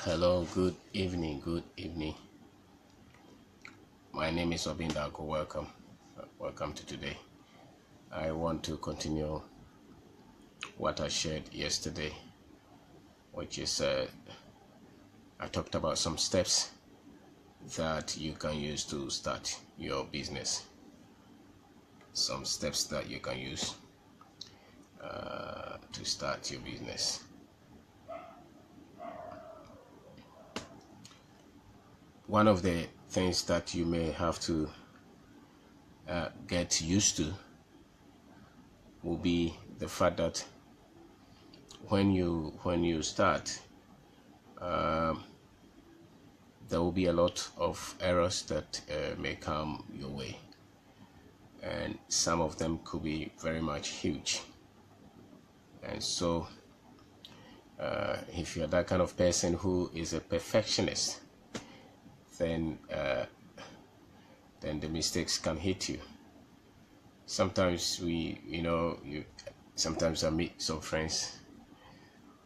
Hello, good evening, My name is Kwabena. Welcome to today. I want to continue what I shared yesterday, which is I talked about some steps that you can use to start your business. Some steps that you can use to start your business. One of the things that you may have to get used to will be the fact that when you start, there will be a lot of errors that may come your way, and some of them could be very much huge. And so if you're that kind of person who is a perfectionist, then the mistakes can hit you. Sometimes sometimes I meet some friends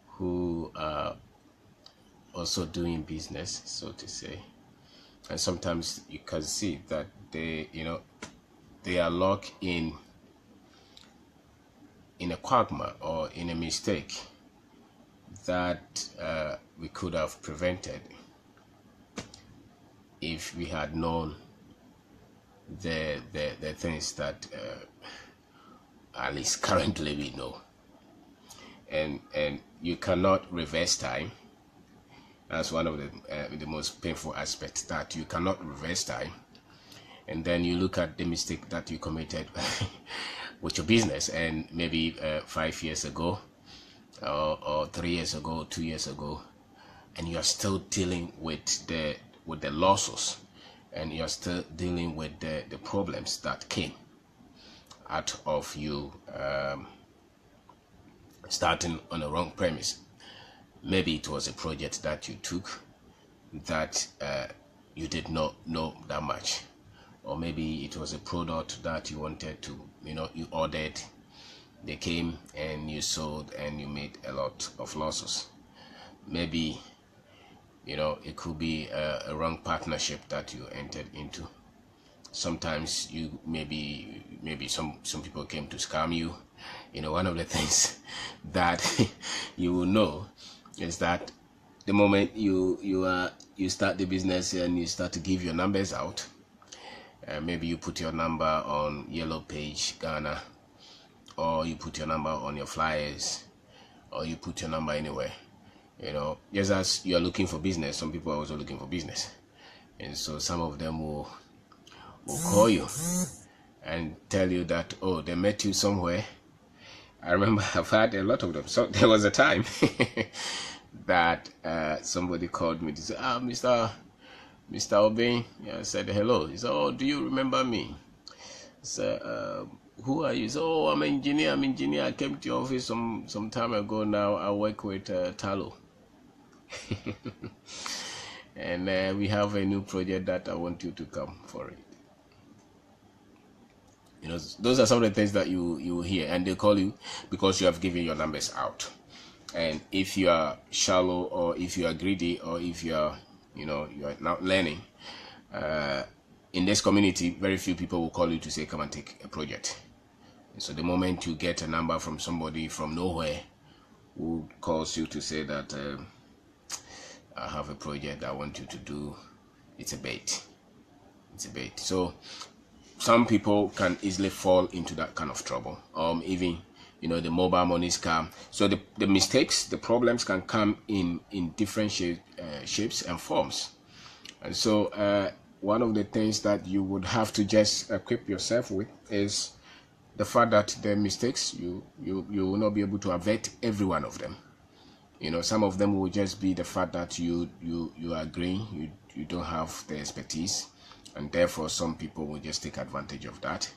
who are also doing business, so to say, and sometimes you can see that they are locked in a quagmire or in a mistake that we could have prevented if we had known the things that at least currently we know. And you cannot reverse time. That's one of the most painful aspects, that you cannot reverse time. And then you look at the mistake that you committed with your business, and maybe 5 years ago or 3 years ago, 2 years ago, and you are still dealing with the losses, and you're still dealing with the problems that came out of you starting on a wrong premise. Maybe it was a project that you took that you did not know that much, or maybe it was a product that you wanted to, you ordered, they came and you sold and you made a lot of losses. Maybe it could be a wrong partnership that you entered into. Sometimes you maybe some people came to scam you. One of the things that you will know is that the moment you start the business and you start to give your numbers out, maybe you put your number on Yellow Page Ghana, or you put your number on your flyers, or you put your number anywhere. Just as you are looking for business, some people are also looking for business, and so some of them will call you and tell you that, oh, they met you somewhere. I remember I've had a lot of them. So there was a time that somebody called me to say, Mr. Obey. I said hello. He said, oh, do you remember me? I said, who are you? He said, oh, I'm an engineer. I came to your office some time ago now. I work with Talo. And we have a new project that I want you to come for it. Those are some of the things that you hear, and they call you because you have given your numbers out. And if you are shallow, or if you are greedy, or if you are you are not learning, in this community, very few people will call you to say, come and take a project. And so the moment you get a number from somebody from nowhere who calls you to say that I have a project I want you to do, it's a bait. So some people can easily fall into that kind of trouble. Even the mobile money scam. So the mistakes, the problems can come in different shapes and forms. And so one of the things that you would have to just equip yourself with is the fact that the mistakes, you will not be able to avert every one of them. Some of them will just be the fact that you are green, you don't have the expertise, and therefore some people will just take advantage of that.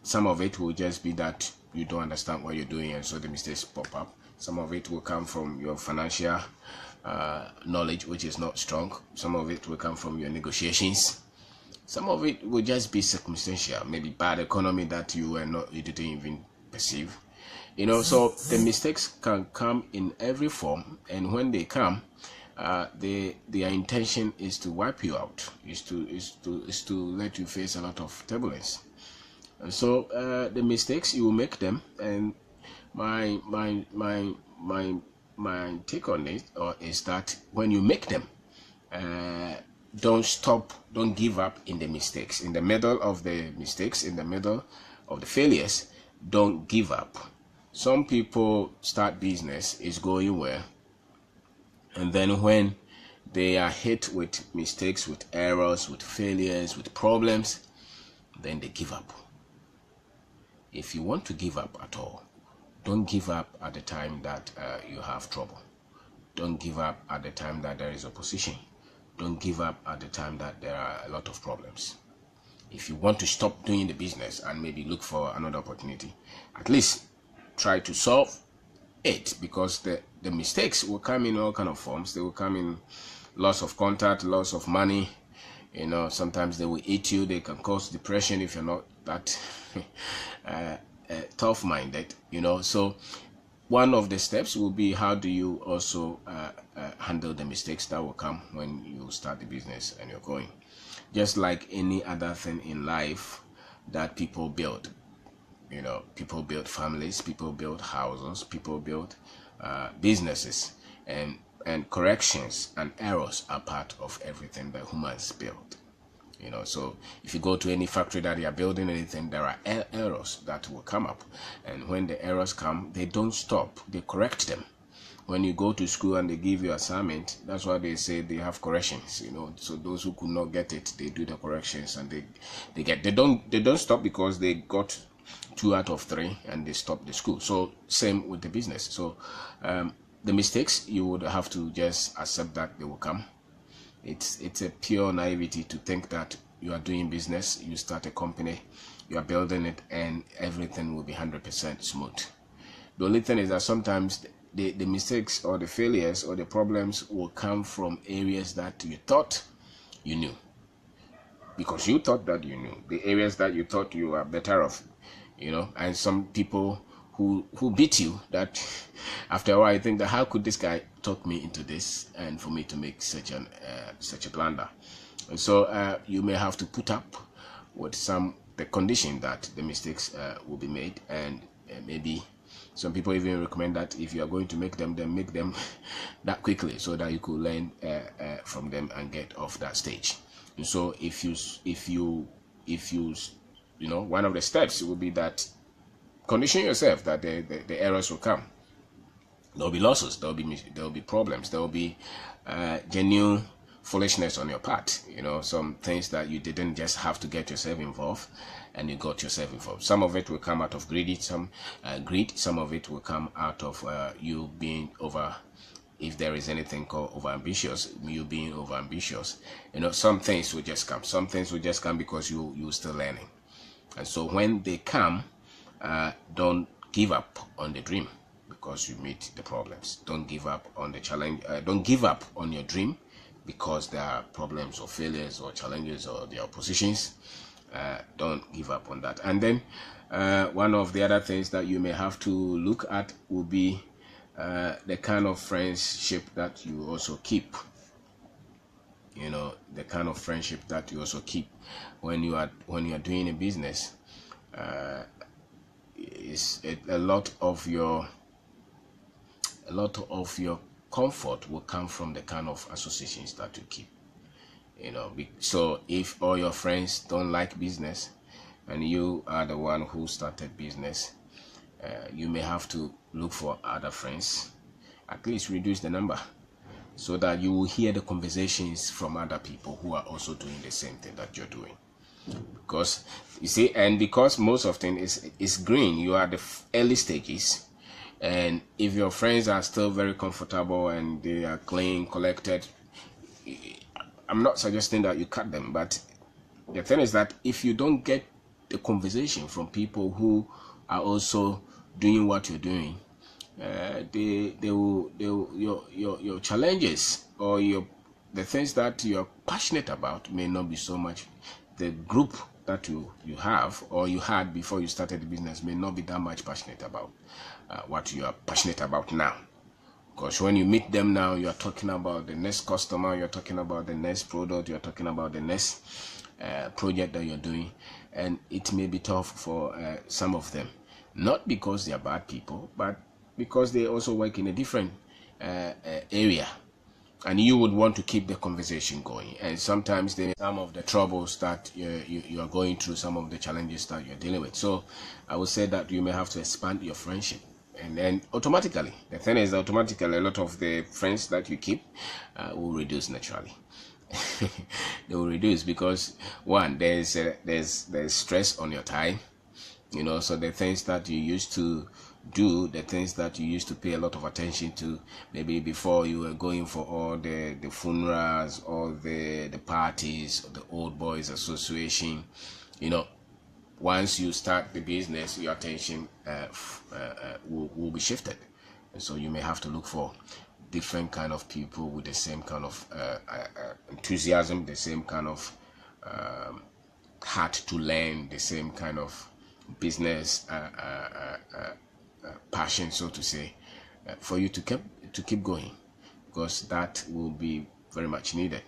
Some of it will just be that you don't understand what you're doing, and so the mistakes pop up. Some of it will come from your financial knowledge, which is not strong. Some of it will come from your negotiations. Some of it will just be circumstantial, maybe bad economy that you didn't even perceive. You know, so the mistakes can come in every form, and when they come, their intention is to wipe you out, is to let you face a lot of turbulence. And so the mistakes, you will make them, and my take on it is that when you make them, don't stop, don't give up in the mistakes, in the middle of the mistakes, in the middle of the failures. Don't give up. Some people start business, is going well, and then when they are hit with mistakes, with errors, with failures, with problems, then they give up. If you want to give up at all, don't give up at the time that you have trouble. Don't give up at the time that there is opposition. Don't give up at the time that there are a lot of problems. If you want to stop doing the business and maybe look for another opportunity, at least try to solve it, because the mistakes will come in all kind of forms. They will come in loss of contact, loss of money. You know, sometimes they will eat you. They can cause depression if you're not that tough-minded. You know, so one of the steps will be, how do you also handle the mistakes that will come when you start the business and you're going. Just like any other thing in life that people build. You know, people build families, people build houses, people build businesses, and corrections and errors are part of everything that humans build. You know, so if you go to any factory that you are building anything, there are errors that will come up, and when the errors come, they don't stop, they correct them. When you go to school and they give you assignment, that's why they say they have corrections. You know, so those who could not get it, they do the corrections, and they don't stop because they got 2 out of 3 and they stop the school. So same with the business. So the mistakes, you would have to just accept that they will come. It's a pure naivety to think that you are doing business, you start a company, you are building it, and everything will be 100% smooth. The only thing is that sometimes the mistakes or the failures or the problems will come from areas that you thought you knew, because you thought that you knew the areas that you thought you were better off. You know, and some people who beat you, that after a while I think that, how could this guy talk me into this and for me to make such a blunder? And so you may have to put up with the condition that the mistakes will be made, and maybe some people even recommend that if you are going to make them, then make them that quickly, so that you could learn from them and get off that stage. And so if you you know, one of the steps will be that condition yourself that the errors will come. There will be losses, there will be problems, there will be genuine foolishness on your part. You know, some things that you didn't just have to get yourself involved, and you got yourself involved. Some of it will come out of greed, some of it will come out of you being over, if there is anything called overambitious, you being overambitious. You know, some things will just come. Some things will just come because you're still learning. And so when they come, don't give up on the dream because you meet the problems. Don't give up on the challenge. Don't give up on your dream because there are problems or failures or challenges or the oppositions. Don't give up on that. And then one of the other things that you may have to look at will be the kind of friendship that you also keep. You know, the kind of friendship that you also keep when you are doing a business. Is a lot of your comfort will come from the kind of associations that you keep. You know, so if all your friends don't like business and you are the one who started business, you may have to look for other friends. At least reduce the number, so that you will hear the conversations from other people who are also doing the same thing that you're doing. Because you see, and because most of them is green, you are the early stages, and if your friends are still very comfortable and they are clean, collected, I'm not suggesting that you cut them, but the thing is that if you don't get the conversation from people who are also doing what you're doing, your challenges or the things that you're passionate about may not be so much. The group that you have or you had before you started the business may not be that much passionate about. what you are passionate about now. Because when you meet them now, you are talking about the next customer, you're talking about the next product, you're talking about the next project that you're doing, and it may be tough for some of them, not because they are bad people, but because they also work in a different area, and you would want to keep the conversation going. And sometimes there are some of the troubles that you are going through, some of the challenges that you're dealing with. So I would say that you may have to expand your friendship, and then automatically, the thing is, automatically a lot of the friends that you keep will reduce naturally. They will reduce because, one, there's stress on your time, you know. So the things that you used to do, the things that you used to pay a lot of attention to, maybe before you were going for all the funerals, all the parties, the old boys association, you know, once you start the business, your attention will be shifted, and so you may have to look for different kind of people with the same kind of enthusiasm, the same kind of heart to learn, the same kind of business passion, so to say, for you to keep going, because that will be very much needed.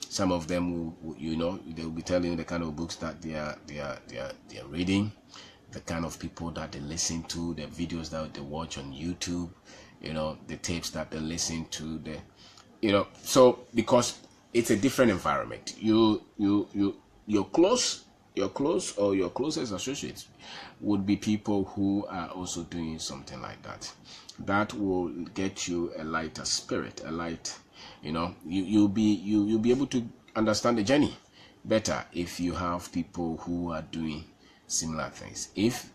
Some of them will, you know, they will be telling you the kind of books that they are reading, the kind of people that they listen to, the videos that they watch on YouTube, you know, the tapes that they listen to, the, you know. So because it's a different environment, your close or your closest associates would be people who are also doing something like that. That will get you a lighter spirit, a light, you know. You'll be able to understand the journey better if you have people who are doing similar things. If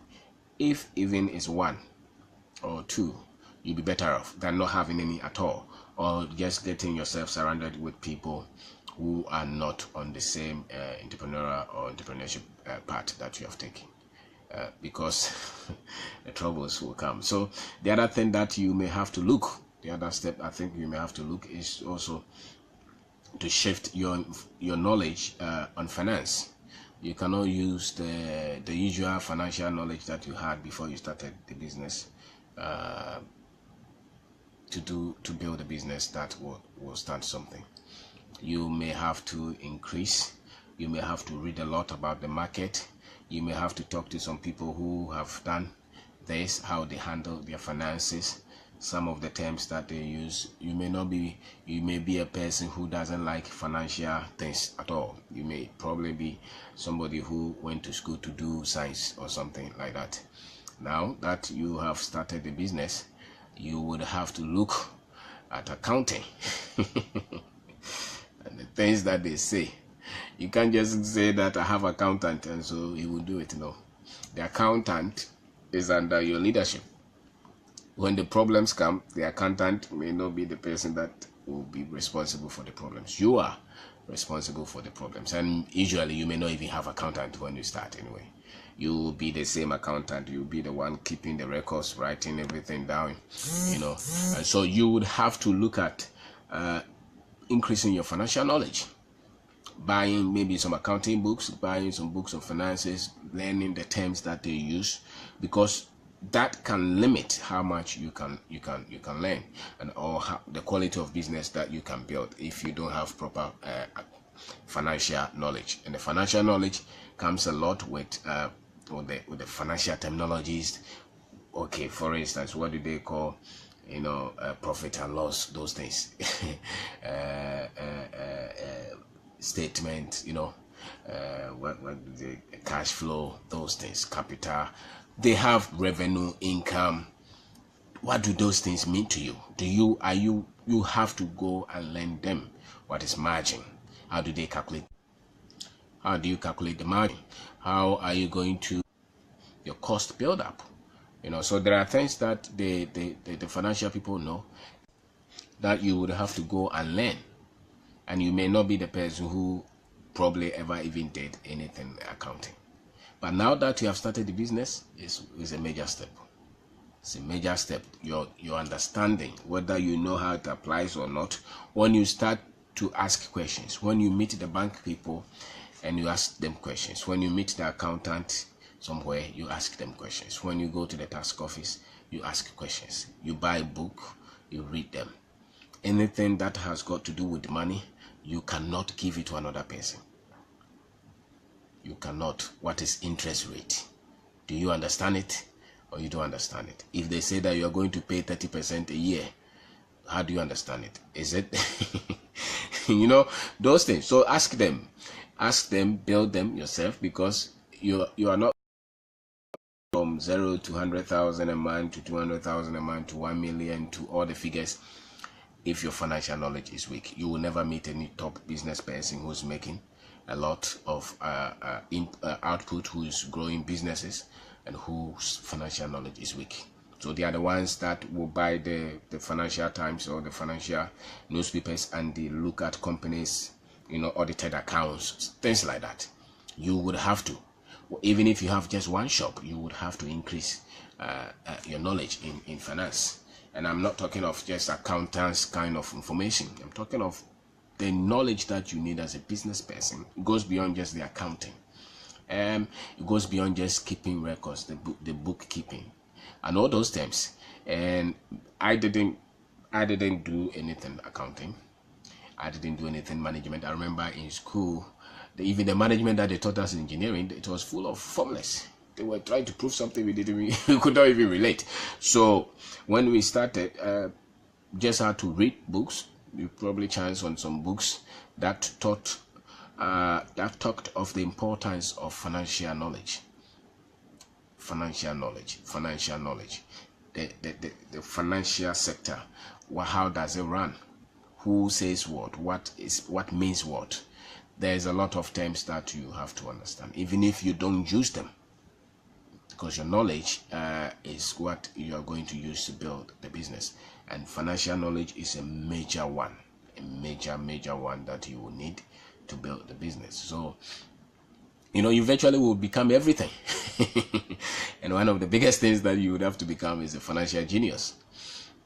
even it's one or two, you'll be better off than not having any at all, or just getting yourself surrounded with people who are not on the same entrepreneurial or entrepreneurship path that you have taken, because the troubles will come. So the other thing that you may have to look, the other step I think you may have to look, is also to shift your knowledge on finance. You cannot use the usual financial knowledge that you had before you started the business to build a business that will start something. You may have to increase, you may have to read a lot about the market, you may have to talk to some people who have done this, how they handle their finances, some of the terms that they use. You may be a person who doesn't like financial things at all. You may probably be somebody who went to school to do science or something like that. Now that you have started the business, you would have to look at accounting and the things that they say. You can't just say that I have an accountant and so he will do it. No, the accountant is under your leadership. When the problems come, the accountant may not be the person that will be responsible for the problems. You are responsible for the problems, and usually you may not even have an accountant when you start anyway. You will be the same accountant. You'll be the one keeping the records, writing everything down, you know. And so you would have to look at increasing your financial knowledge, buying maybe some accounting books, buying some books on finances, learning the terms that they use, because that can limit how much you can learn, and or how, the quality of business that you can build if you don't have proper financial knowledge. And the financial knowledge comes a lot with the financial terminologies. Okay, for instance, what do they call, you know, profit and loss, those things, statement, you know, what the cash flow, those things, capital. They have revenue, income. What do those things mean to you? You have to go and learn them. What is margin? How do they calculate? How do you calculate the margin? How are you going to your cost build up? You know, so there are things that the financial people know that you would have to go and learn, and you may not be the person who probably ever even did anything accounting. But now that you have started the business, is a major step. It's a major step. Your understanding, whether you know how it applies or not, when you start to ask questions, when you meet the bank people and you ask them questions, when you meet the accountant somewhere, you ask them questions, when you go to the tax office, you ask questions. You buy a book, you read them. Anything that has got to do with money, you cannot give it to another person. You cannot. What is interest rate? Do you understand it or you don't understand it? If they say that you are going to pay 30% a year, how do you understand it? Is it those things? So ask them, build them yourself, because you are not from 0 to 100,000 a month to 200,000 a month to 1 million to all the figures. If your financial knowledge is weak, you will never meet any top business person who's making a lot of output, who is growing businesses, and whose financial knowledge is weak. So they are the ones that will buy the Financial Times or the financial newspapers, and they look at companies, audited accounts, things like that. You would have to, even if you have just one shop, you would have to increase your knowledge in finance. And I'm not talking of just accountants kind of information. I'm talking of the knowledge that you need as a business person. It goes beyond just the accounting. It goes beyond just keeping records, the bookkeeping, and all those terms. And I didn't do anything accounting. I didn't do anything management. I remember in school, even the management that they taught us in engineering, it was full of formulas. They were trying to prove something we could not even relate. So when we started, just had to read books. We probably chanced on some books that talked of the importance of financial knowledge. The financial sector. How does it run? Who says what? What means what? There's a lot of terms that you have to understand, even if you don't use them, because your knowledge is what you are going to use to build the business. And financial knowledge is a major one, major one that you will need to build the business. So you eventually will become everything. And one of the biggest things that you would have to become is a financial genius.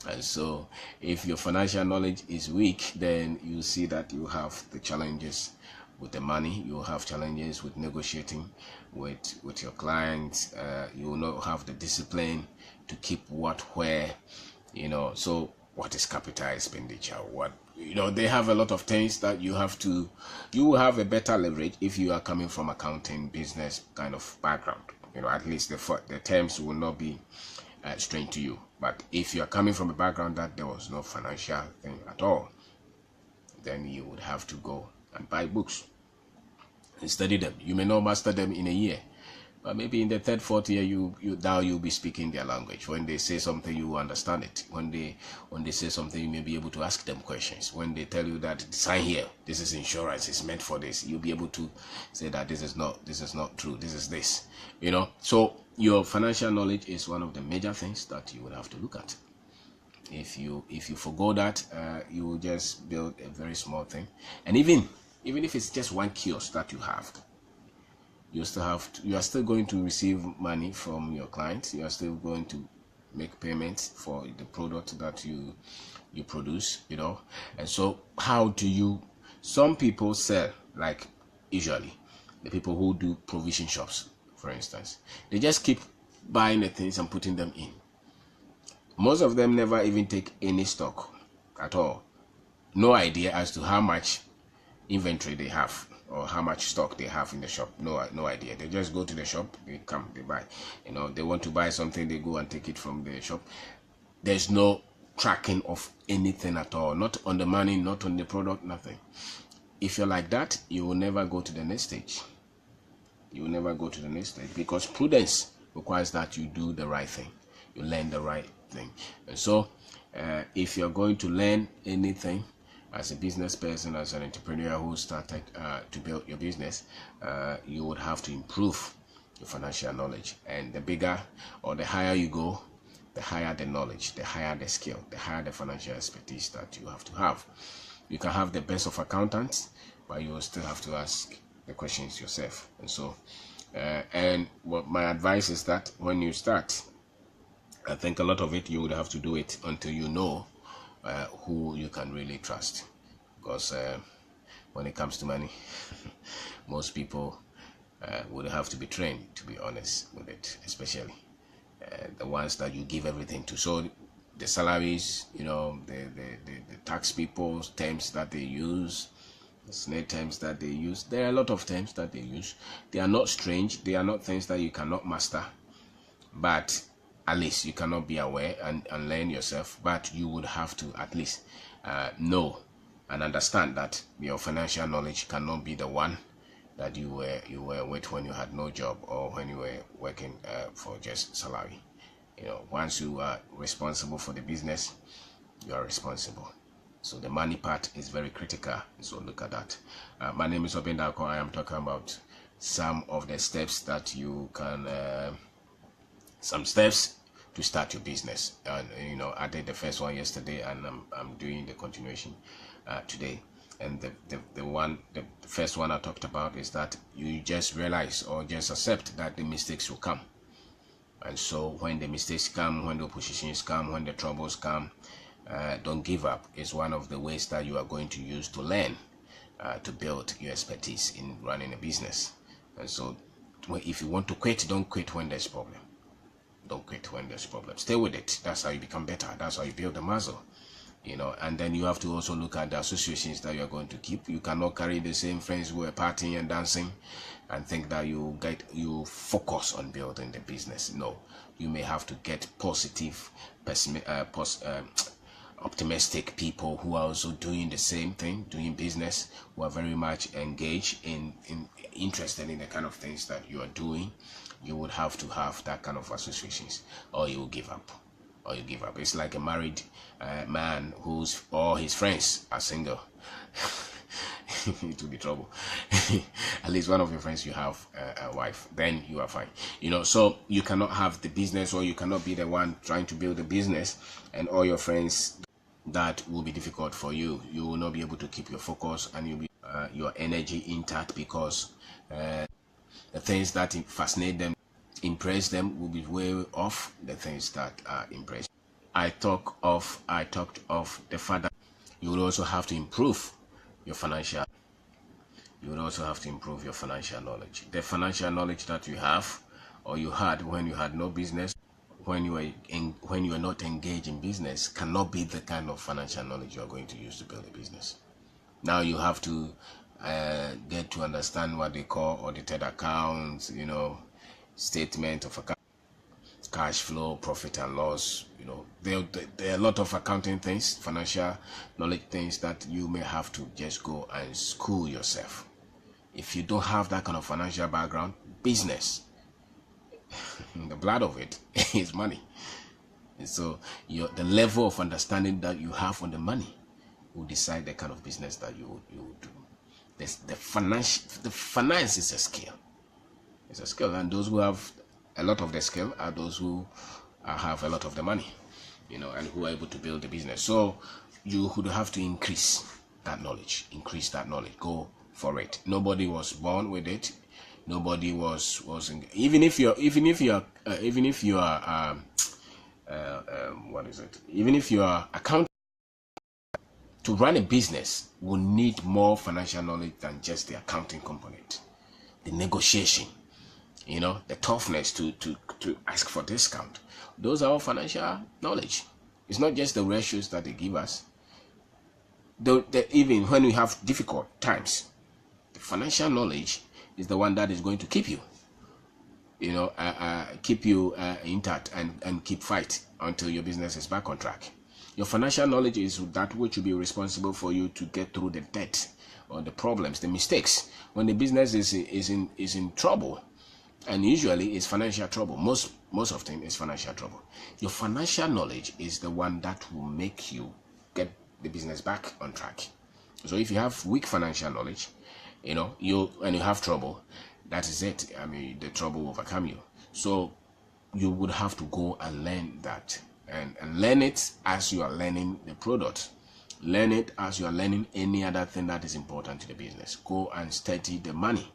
And so if your financial knowledge is weak, then you see that you have the challenges with the money. You will have challenges with negotiating with your clients. You will not have the discipline to keep what, where, so what is capital expenditure? They have a lot of things that you will have a better leverage if you are coming from accounting, business kind of background. At least the terms will not be strange to you. But if you are coming from a background that there was no financial thing at all, then you would have to go and buy books and study them. You may not master them in a year, but maybe in the third, fourth year, you'll be speaking their language. When they say something, you understand it. When they say something, you may be able to ask them questions. When they tell you that sign here, this is insurance, it's meant for this, you'll be able to say that this is not true, this is this. So your financial knowledge is one of the major things that you would have to look at. If you forgo that, you will just build a very small thing. And even if it's just one kiosk that you have, you are still going to receive money from your clients. You are still going to make payments for the product that you produce, And so some people sell, like usually the people who do provision shops, for instance, they just keep buying the things and putting them in. Most of them never even take any stock at all. No idea as to how much inventory they have or how much stock they have in the shop. No idea. They just go to the shop, they come, they buy. They want to buy something, they go and take it from the shop. There's no tracking of anything at all. Not on the money, not on the product, nothing. If you're like that, you will never go to the next stage. You will never go to the next stage, because prudence requires that you do the right thing. You learn the right thing. And so if you're going to learn anything as a business person, as an entrepreneur who started to build your business, you would have to improve your financial knowledge. And the bigger or the higher you go, the higher the knowledge, the higher the skill, the higher the financial expertise that you have to have. You can have the best of accountants, but you will still have to ask the questions yourself. And so and what my advice is that when you start, I think a lot of it you would have to do it until you know who you can really trust, because when it comes to money, most people would have to be trained, to be honest with it, especially the ones that you give everything to. So the salaries, you know, the tax people's terms that they use, the SNAP terms that they use. There are a lot of terms that they use. They are not strange. They are not things that you cannot master, but at least you cannot be aware and learn yourself. But you would have to at least know and understand that your financial knowledge cannot be the one that you were with when you had no job or when you were working for just salary. You know, once you are responsible for the business, you are responsible. So the money part is very critical. So look at that. My name is Kwabena. I am talking about some of the steps that you can, some steps to start your business. And you know, I did the first one yesterday, and I'm doing the continuation today. And the first one I talked about is that you just realize or just accept that the mistakes will come. And so when the mistakes come, when the oppositions come, when the troubles come, don't give up. It's one of the ways that you are going to use to learn, to build your expertise in running a business. And so if you want to quit, don't quit when there's problem. Don't quit when there's problem. Stay with it. That's how you become better. That's how you build the muscle. You know, and then you have to also look at the associations that you are going to keep. You cannot carry the same friends who are partying and dancing and think that you focus on building the business. No, you may have to get positive, optimistic people who are also doing the same thing, doing business, who are very much engaged in interested in the kind of things that you are doing. You would have to have that kind of associations, or you will give up. Or you give up. It's like a married man whose all his friends are single. It will be trouble. At least one of your friends you have a wife, then you are fine. You know, so you cannot have the business, or you cannot be the one trying to build a business and all your friends. That will be difficult for you. You will not be able to keep your focus, and you'll be your energy intact, because the things that fascinate them, impress them, will be way off the things that are impressed. I talked of the fact that you will also have to improve your financial. You will also have to improve your financial knowledge. The financial knowledge that you have, or you had when you had no business, when you are not engaged in business, cannot be the kind of financial knowledge you are going to use to build a business. Now you have to get to understand what they call audited accounts, you know, statement of account, cash flow, profit and loss. You know, there are a lot of accounting things, financial knowledge things that you may have to just go and school yourself. If you don't have that kind of financial background, business, the blood of it is money. And so the level of understanding that you have on the money will decide the kind of business that you will do. The finance is a skill. It's a skill, and those who have a lot of the skill are those who have a lot of the money, you know, and who are able to build the business. So you would have to increase that knowledge. Go for it. Nobody was born with it. Nobody was even if you are accountant, to run a business will need more financial knowledge than just the accounting component, the negotiation, you know, the toughness to ask for discount. Those are all financial knowledge. It's not just the ratios that they give us. Even when we have difficult times, the financial knowledge is the one that is going to keep you, you know, intact and keep fight until your business is back on track. Your financial knowledge is that which will be responsible for you to get through the debt or the problems, the mistakes. When the business is in trouble, and usually it's financial trouble. Most of the time it's financial trouble. Your financial knowledge is the one that will make you get the business back on track. So if you have weak financial knowledge, you know, you have trouble, that is it. I mean, the trouble will overcome you. So you would have to go and learn that, and learn it as you are learning the product. Learn it as you are learning any other thing that is important to the business. Go and study the money.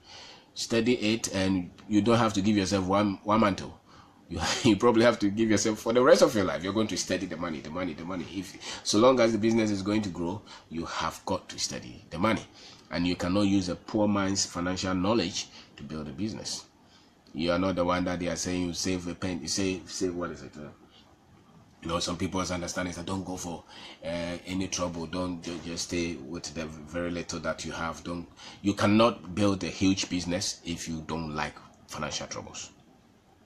Study it, and you don't have to give yourself one mantle. You probably have to give yourself, for the rest of your life, you're going to study the money. So long as the business is going to grow, you have got to study the money. And you cannot use a poor man's financial knowledge to build a business. You are not the one that they are saying you save a pen. You save what is it? Some people's understanding is that don't go for any trouble. Don't just stay with the very little that you have. You cannot build a huge business if you don't like financial troubles.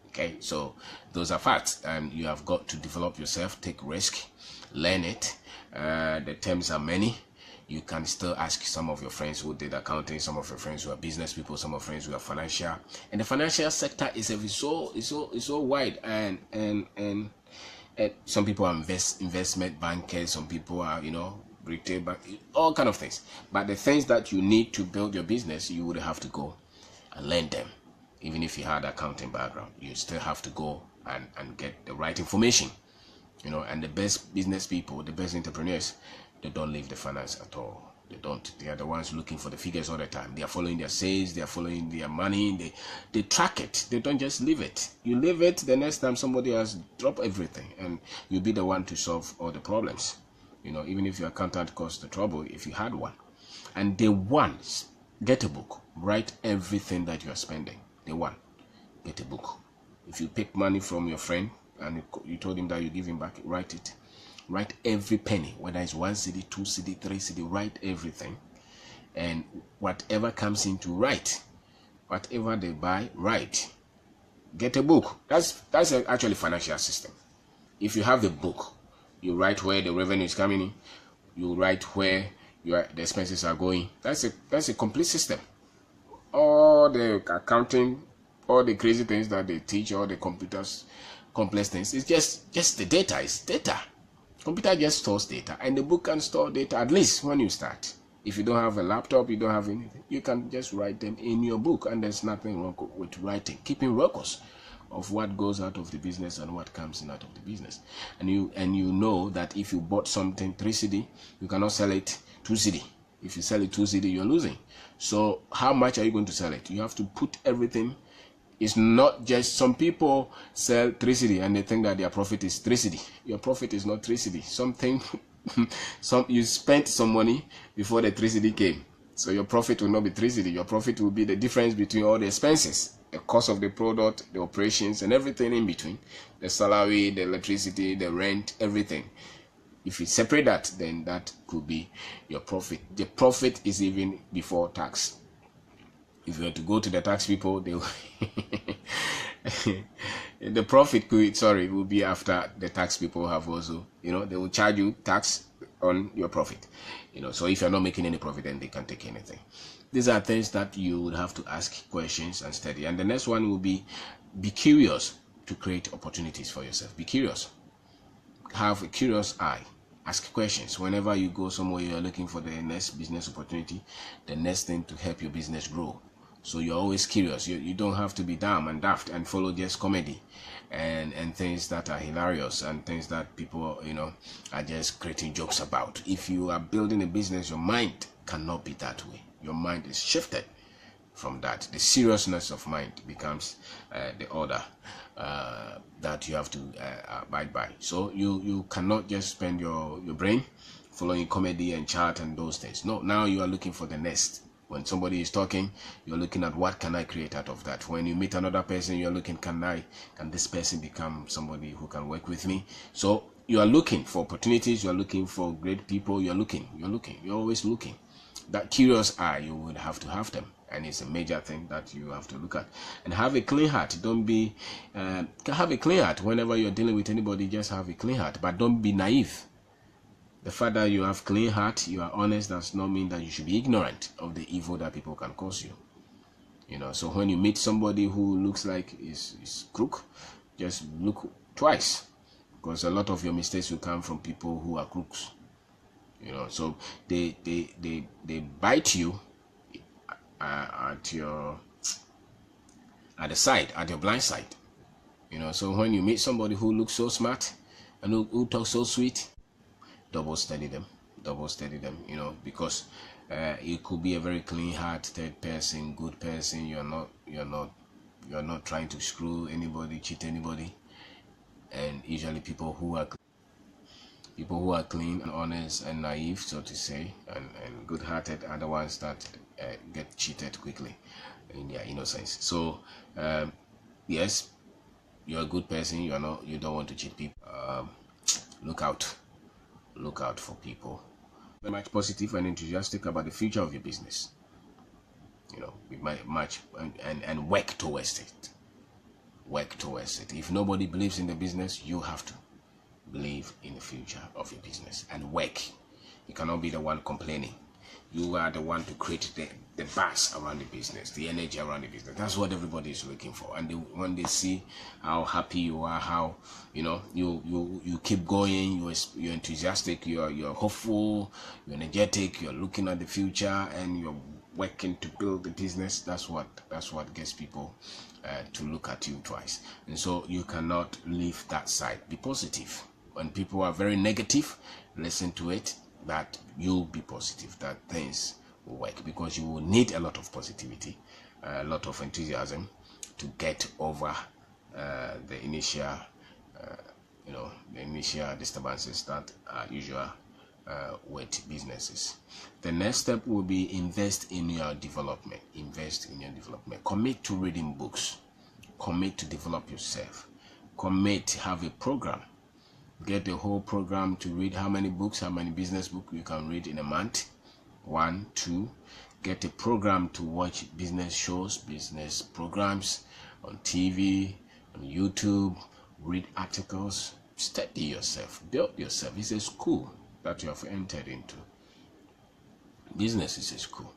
Okay, so those are facts, and you have got to develop yourself, take risk, learn it. The terms are many. You can still ask some of your friends who did accounting, some of your friends who are business people, some of your friends who are financial. And the financial sector is so wide, and some people are investment bankers, some people are retail bank, all kind of things. But the things that you need to build your business, you would have to go and learn them. Even if you had accounting background, you still have to go and get the right information. And the best business people, the best entrepreneurs, they don't leave the finance at all. They don't. They are the ones looking for the figures all the time. They are following their sales. They are following their money. They track it. They don't just leave it. You leave it, the next time somebody else drop everything, and you'll be the one to solve all the problems. Even if your accountant caused the trouble, if you had one. And day one, get a book. Write everything that you are spending. Day one, get a book. If you pick money from your friend and you told him that you give him back, write it. Write every penny, whether it's 1 cedi, 2 cedi, 3 cedi, write everything. And whatever comes in to write, whatever they buy, write. Get a book. That's actually financial system. If you have the book, you write where the revenue is coming in, you write where the expenses are going. That's a complete system. All the accounting, all the crazy things that they teach, all the computers, complex things, it's just the data. It's data. Computer just stores data, and the book can store data at least when you start. If you don't have a laptop, you don't have anything, you can just write them in your book, and there's nothing wrong with writing, keeping records of what goes out of the business and what comes in out of the business. And you know that if you bought something 3 cedi, you cannot sell it 2 cedi. If you sell it 2 cedi, you're losing. So how much are you going to sell it? You have to put everything. It's not just, some people sell 3 cedi and they think that their profit is 3 cedi. Your profit is not 3 cedi. You spent some money before the 3 cedi came. So your profit will not be 3 cedi. Your profit will be the difference between all the expenses, the cost of the product, the operations, and everything in between. The salary, the electricity, the rent, everything. If you separate that, then that could be your profit. The profit is even before tax. If you were to go to the tax people, they will the profit will be after the tax people have also, they will charge you tax on your profit. So if you're not making any profit, then they can take anything. These are things that you would have to ask questions and study. And the next one will be curious to create opportunities for yourself. Be curious. Have a curious eye. Ask questions. Whenever you go somewhere, you're looking for the next business opportunity, the next thing to help your business grow. So you're always curious. You don't have to be dumb and daft and follow just comedy and things that are hilarious and things that people, are just creating jokes about. If you are building a business, your mind cannot be that way. Your mind is shifted from that. The seriousness of mind becomes the order that you have to abide by. So you cannot just spend your brain following comedy and chat and those things. No, now you are looking for the next. When somebody is talking, you're looking at what can I create out of that. When you meet another person, you're looking, can this person become somebody who can work with me? So you are looking for opportunities, you're looking for great people, you're always looking. That curious eye, you would have to have them. And it's a major thing that you have to look at. And have a clean heart. Have a clean heart. Whenever you're dealing with anybody, just have a clean heart. But don't be naive. The fact that you have clean heart, you are honest, does not mean that you should be ignorant of the evil that people can cause you. So when you meet somebody who looks like is crook, just look twice. Because a lot of your mistakes will come from people who are crooks. So they bite you at the side, at your blind side. So when you meet somebody who looks so smart and who talks so sweet, double study them, because it could be a very clean-hearted person, good person. You're not trying to screw anybody, cheat anybody. And usually people who are clean and honest and naive, so to say, and good-hearted are the ones that get cheated quickly in their innocence. So yes, you're a good person, you don't want to cheat people. Look out for people. Very much positive and enthusiastic about the future of your business. Be much and work towards it. Work towards it. If nobody believes in the business, you have to believe in the future of your business and work. You cannot be the one complaining. You are the one to create the buzz around the business, the energy around the business. That's what everybody is looking for. And when they see how happy you are, how you keep going, you're enthusiastic, you're hopeful, you're energetic, you're looking at the future, and you're working to build the business. That's what gets people to look at you twice. And so you cannot leave that side. Be positive. When people are very negative, listen to it. That you'll be positive, that things will work, because you will need a lot of positivity, a lot of enthusiasm to get over the initial disturbances that are usual with businesses. The next step will be invest in your development. Commit to reading books. Commit to develop yourself. Commit, have a program. Get the whole program to read how many business books you can read in a month. 1, 2. Get a program to watch business shows, business programs on TV, on YouTube. Read articles. Study yourself. Build yourself. It's a school that you have entered into. Business is a school.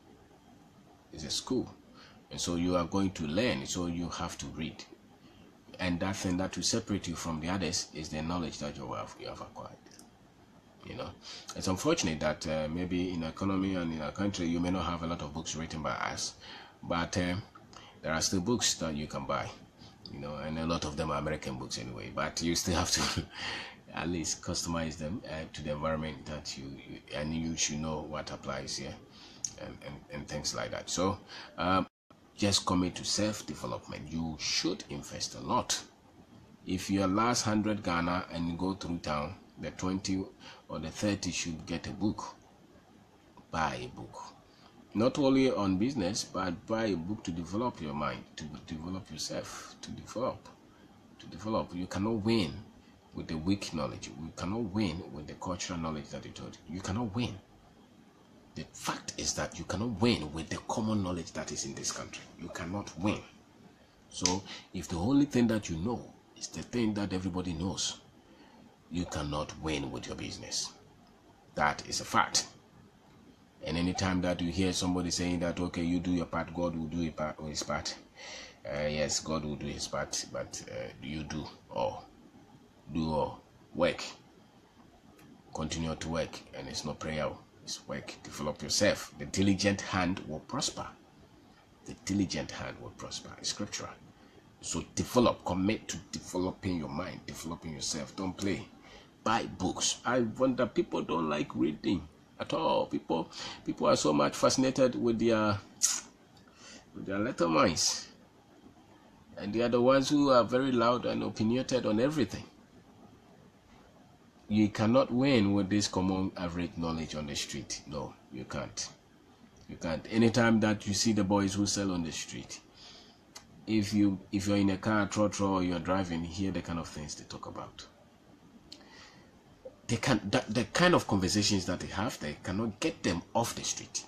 It's a school. And so you are going to learn. So you have to read. And that thing that will separate you from the others is the knowledge that you have acquired. It's unfortunate that maybe in economy and in our country you may not have a lot of books written by us, but there are still books that you can buy, and a lot of them are American books anyway, but you still have to at least customize them to the environment that you should know what applies here, and things like that. So just commit to self-development. You should invest a lot. If your last 100 Ghana and you go through town, the 20 or the 30 should get a book. Buy a book. Not only on business, but buy a book to develop your mind, to develop yourself, to develop. You cannot win with the weak knowledge. You cannot win with the cultural knowledge that you taught. You cannot win. The fact is that you cannot win with the common knowledge that is in this country. You cannot win. So if the only thing that you know is the thing that everybody knows, you cannot win with your business. That is a fact. And anytime that you hear somebody saying that, okay, you do your part, God will do his part. Yes, God will do his part, but you do all. Work. Continue to work, and it's not prayer. It's work. Develop yourself. The diligent hand will prosper. The diligent hand will prosper. It's scriptural. So commit to developing your mind, developing yourself. Don't play. Buy books. I wonder, people don't like reading at all. People are so much fascinated with their little minds, and they are the ones who are very loud and opinionated on everything. You cannot win with this common average knowledge on the street. No, you can't. You can't. Anytime that you see the boys who sell on the street, if you're in a car, or you're driving, hear the kind of things they talk about. The kind of conversations that they have, they cannot get them off the street.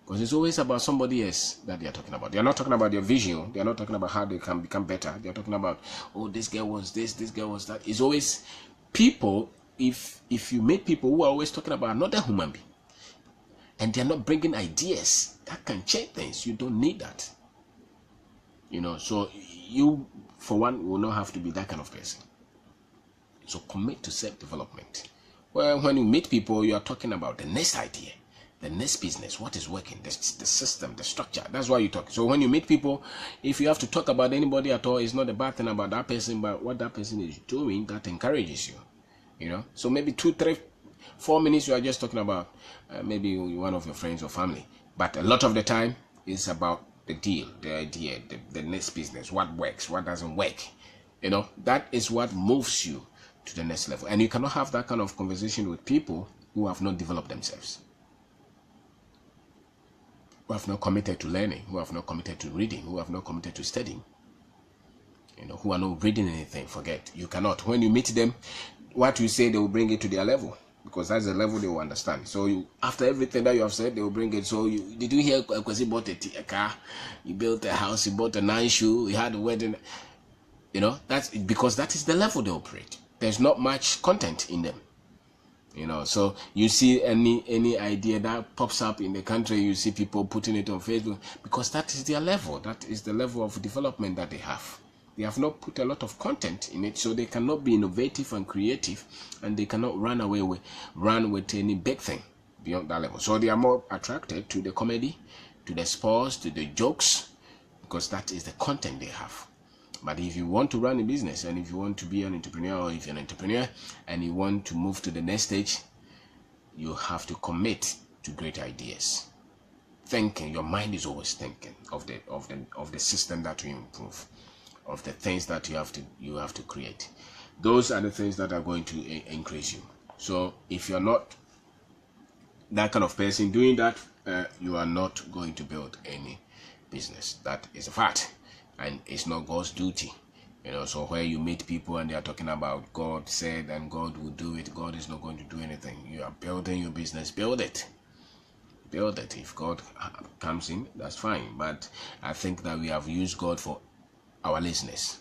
Because it's always about somebody else that they are talking about. They are not talking about their vision. They are not talking about how they can become better. They are talking about, oh, this girl wants this girl wants that. It's always people. If you meet people who are always talking about another human being, and they are not bringing ideas that can change things, you don't need that. So you, for one, will not have to be that kind of person. So commit to self-development. Well, when you meet people, you are talking about the next idea, the next business, what is working, the system, the structure. That's why you talk. So when you meet people, if you have to talk about anybody at all, it's not a bad thing about that person, but what that person is doing that encourages you. So maybe 2, 3, 4 minutes you are just talking about maybe one of your friends or family. But a lot of the time it's about the deal, the idea, the next business, what works, what doesn't work. That is what moves you to the next level. And you cannot have that kind of conversation with people who have not developed themselves, who have not committed to learning, who have not committed to reading, who have not committed to studying. who are not reading anything. Forget. You cannot. When you meet them, what you say, they will bring it to their level, because that's the level they will understand. So after everything that you have said, they will bring it. So did you hear Kwesi bought a car, he built a house, he bought a nice shoe, he had a wedding? That's because that is the level they operate. There's not much content in them. So you see any idea that pops up in the country, you see people putting it on Facebook, because that is their level. That is the level of development that they have. They have not put a lot of content in it, so they cannot be innovative and creative, and they cannot run with any big thing beyond that level. So they are more attracted to the comedy, to the sports, to the jokes, because that is the content they have. But if you want to run a business, and if you want to be an entrepreneur, or if you're an entrepreneur and you want to move to the next stage, you have to commit to great ideas. Thinking, your mind is always thinking of the system that will improve, of the things that you have to create. Those are the things that are going to increase you. So if you're not that kind of person doing that, you are not going to build any business. That is a fact, and it's not God's duty. So where you meet people and they are talking about God said and God will do it, God is not going to do anything. You are building your business, build it. If God comes in, that's fine. But I think that we have used God for our laziness.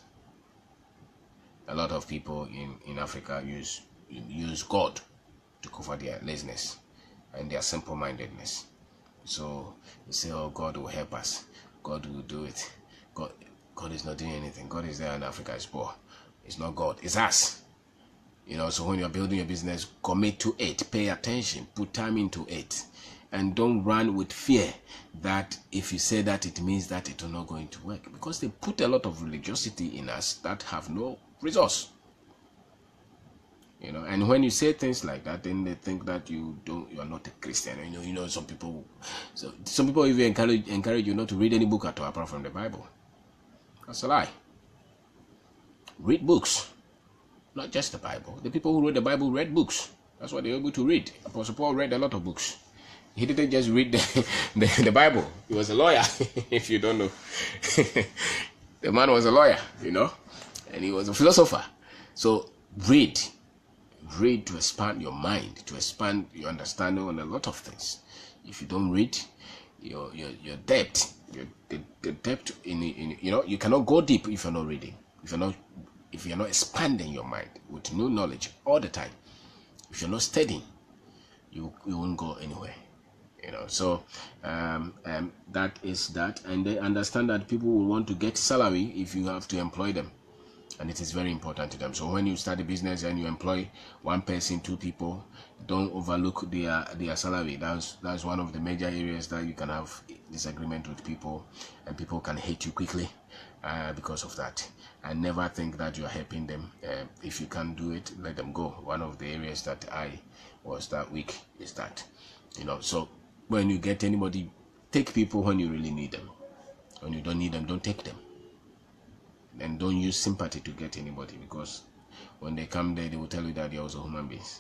A lot of people in Africa use God to cover their laziness and their simple-mindedness. So you say, oh, God will help us, God will do it. God is not doing anything. God is there and Africa is poor. It's not God, it's us. So when you're building your business, commit to it, pay attention, put time into it, and don't run with fear that if you say that, it means that it is not going to work, because they put a lot of religiosity in us that have no resource. And when you say things like that, then they think that you are not a Christian. Some people even encourage you not to read any book at all apart from the Bible. That's a lie. Read books, not just the Bible. The people who wrote the Bible read books. That's what they were able to read. Apostle Paul read a lot of books. He didn't just read the Bible. He was a lawyer, if you don't know. The man was a lawyer, and he was a philosopher. So read to expand your mind, to expand your understanding on a lot of things. If you don't read, your depth, the depth you cannot go deep if you're not reading. If you're not expanding your mind with new knowledge all the time, if you're not studying, you won't go anywhere. So that is that, and they understand that people will want to get salary if you have to employ them, and it is very important to them. So when you start a business and you employ one person, two people, don't overlook their salary. That's one of the major areas that you can have disagreement with people, and people can hate you quickly because of that. And never think that you are helping them. If you can't do it, let them go. One of the areas that I was that weak is that, so when you get anybody, take people when you really need them. When you don't need them, don't take them. And don't use sympathy to get anybody, because when they come there, they will tell you that they are also human beings.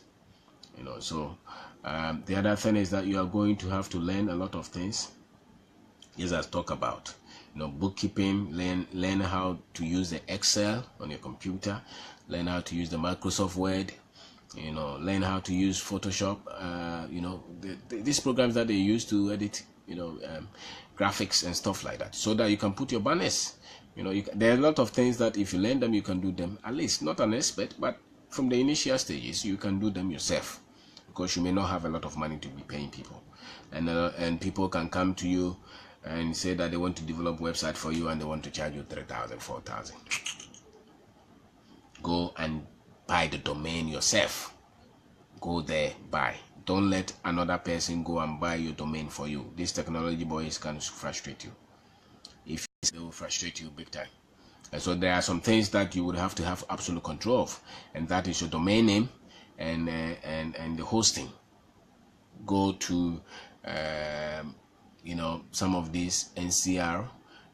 So the other thing is that you are going to have to learn a lot of things. Yes, I talk about bookkeeping, learn how to use the Excel on your computer, learn how to use the Microsoft Word, learn how to use Photoshop, these programs that they use to edit, graphics and stuff like that, so that you can put your banners. There are a lot of things that if you learn them, you can do them, at least not an expert, but from the initial stages, you can do them yourself, because you may not have a lot of money to be paying people, and people can come to you and say that they want to develop a website for you, and they want to charge you 3,000, 4,000. Go and buy the domain yourself. Go there, buy. Don't let another person go and buy your domain for you. These technology boys can frustrate you. If they will frustrate you big time. And so there are some things that you would have to have absolute control of, and that is your domain name and the hosting. Go to some of these NCR,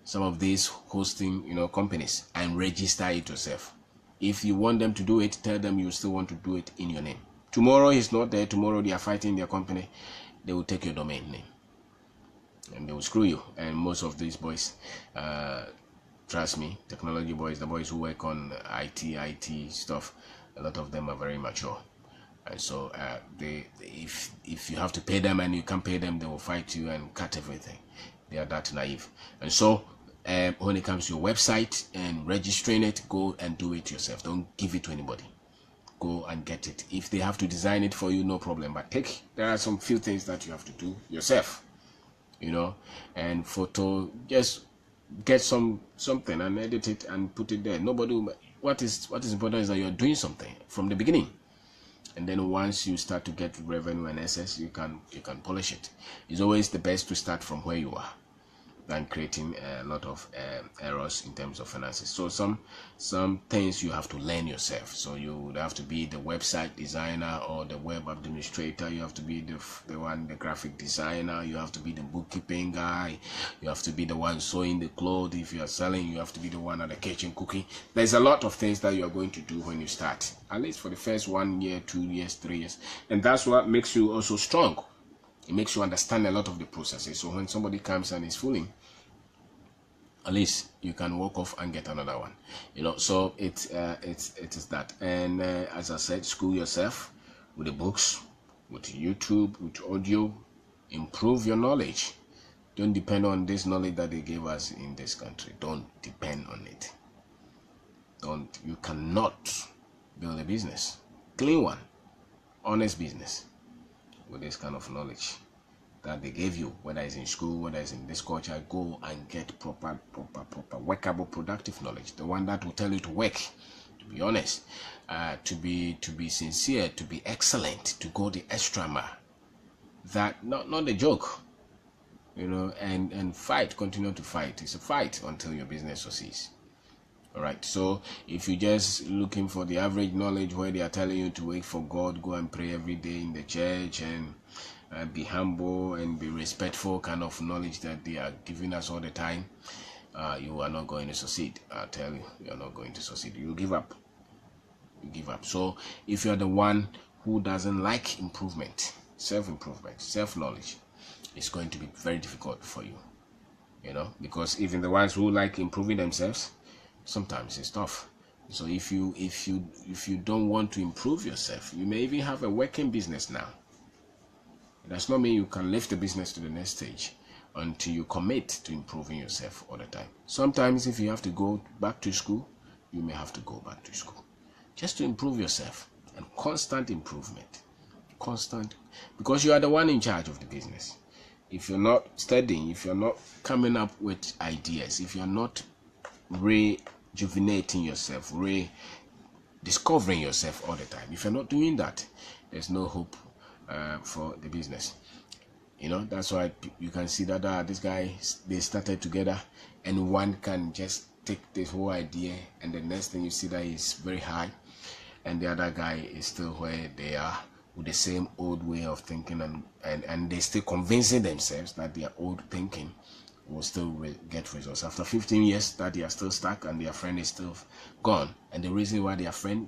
some of these hosting companies, and register it yourself. If you want them to do it, tell them you still want to do it in your name. Tomorrow he's not there, tomorrow they are fighting their company, they will take your domain name and they will screw you. And most of these boys Trust me, technology boys, the boys who work on IT stuff, a lot of them are very mature. And so if you have to pay them and you can't pay them, they will fight you and cut everything. They are that naive. And so when it comes to your website and registering it, go and do it yourself. Don't give it to anybody. Go and get it. If they have to design it for you, no problem. But there are some few things that you have to do yourself, and photo, just get something and edit it and put it there. What is important is that you're doing something from the beginning. And then once you start to get revenue and assets, you can polish it. It's always the best to start from where you are than creating a lot of errors in terms of finances. So some things you have to learn yourself. So you would have to be the website designer or the web administrator. You have to be the graphic designer. You have to be the bookkeeping guy. You have to be the one sewing the clothes. If you are selling, you have to be the one at the kitchen cooking. There's a lot of things that you are going to do when you start, at least for the first 1 year, 2 years, 3 years. And that's what makes you also strong. It makes you understand a lot of the processes. So when somebody comes and is fooling, at least you can walk off and get another one. So it is that. And as I said, school yourself with the books, with YouTube, with audio. Improve your knowledge. Don't depend on this knowledge that they gave us in this country. Don't depend on it. You cannot build a business, clean one, honest business, with this kind of knowledge that they gave you, whether it's in school, whether it's in this culture. Go and get proper workable, productive knowledge, the one that will tell you to work, to be honest, to be sincere, to be excellent, to go the extra mile. That not a joke, and fight, continue to fight. It's a fight until your business succeeds. All right. So if you're just looking for the average knowledge where they are telling you to wait for God, go and pray every day in the church and be humble and be respectful kind of knowledge that they are giving us all the time, you are not going to succeed. I tell you, you're not going to succeed. You give up. So if you're the one who doesn't like improvement, self-improvement, self-knowledge, it's going to be very difficult for you, because even the ones who like improving themselves, sometimes it's tough. So if you don't want to improve yourself, you may even have a working business now. It does not mean you can lift the business to the next stage until you commit to improving yourself all the time. Sometimes if you have to go back to school, you may have to go back to school just to improve yourself. And constant improvement, because you are the one in charge of the business. If you're not studying, if you're not coming up with ideas, if you're not rejuvenating yourself, rediscovering yourself all the time, if you're not doing that, there's no hope for the business. That's why you can see that this guy, they started together, and one can just take this whole idea, and the next thing you see that is very high, and the other guy is still where they are with the same old way of thinking, and they still convincing themselves that their old thinking will still get results. After 15 years that they are still stuck and their friend is still gone, and the reason why their friend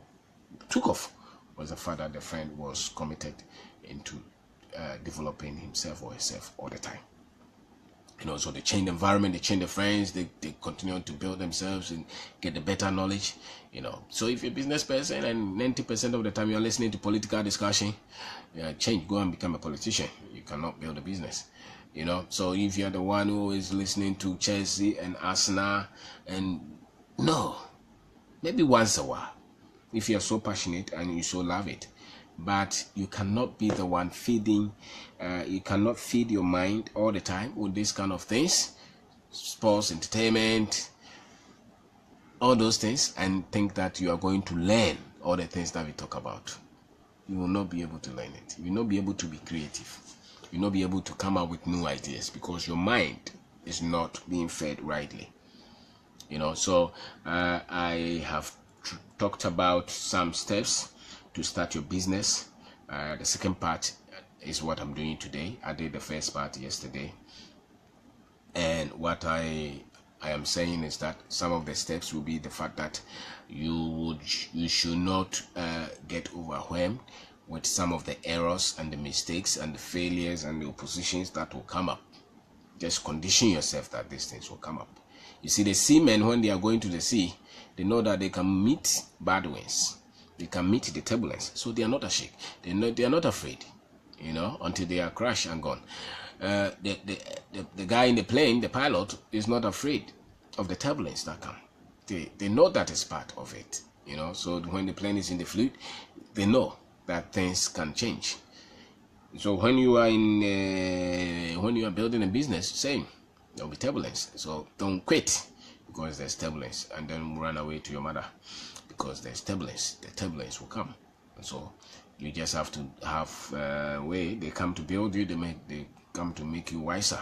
took off was the fact that the friend was committed into developing himself or herself all the time. So they change the environment, they change the friends, they continue to build themselves and get the better knowledge. So if you're a business person and 90% of the time you're listening to political discussion, go and become a politician. You cannot build a business. So if you're the one who is listening to Chelsea and Arsenal, and maybe once a while, if you're so passionate and you so love it, but you cannot be the one feeding, you cannot feed your mind all the time with these kind of things, sports, entertainment, all those things, and think that you are going to learn all the things that we talk about. You will not be able to learn it. You will not be able to be creative. You will not be able to come up with new ideas because your mind is not being fed rightly. So I have talked about some steps to start your business. The second part is what I'm doing today. I did the first part yesterday, and what I am saying is that some of the steps will be the fact that you should not get overwhelmed with some of the errors and the mistakes and the failures and the oppositions that will come up. Just condition yourself that these things will come up. You see, the seamen, when they are going to the sea, they know that they can meet bad winds, they can meet the turbulence, so they are not ashamed. They are not afraid, until they are crushed and gone. The guy in the plane, the pilot, is not afraid of the turbulence that come. They know that is part of it, So when the plane is in the fluid, they know that things can change. So when you are when you are building a business, same, there will be turbulence. So don't quit because there's turbulence, and then run away to your mother because there's turbulence. The turbulence will come, and so you just have to have a way. They come to build you. They come to make you wiser.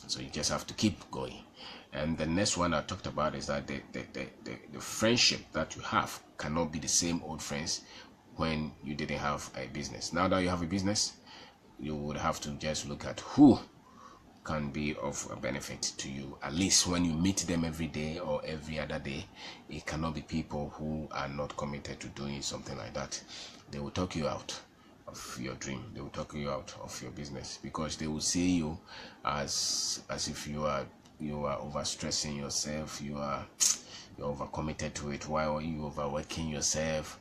So you just have to keep going. And the next one I talked about is that the friendship that you have cannot be the same old friends when you didn't have a business. Now that you have a business, you would have to just look at who can be of a benefit to you. At least when you meet them every day or every other day, it cannot be people who are not committed to doing something like that. They will talk you out of your dream. They will talk you out of your business because they will see you as if you are overstressing yourself. You're overcommitted to it. Why are you overworking yourself?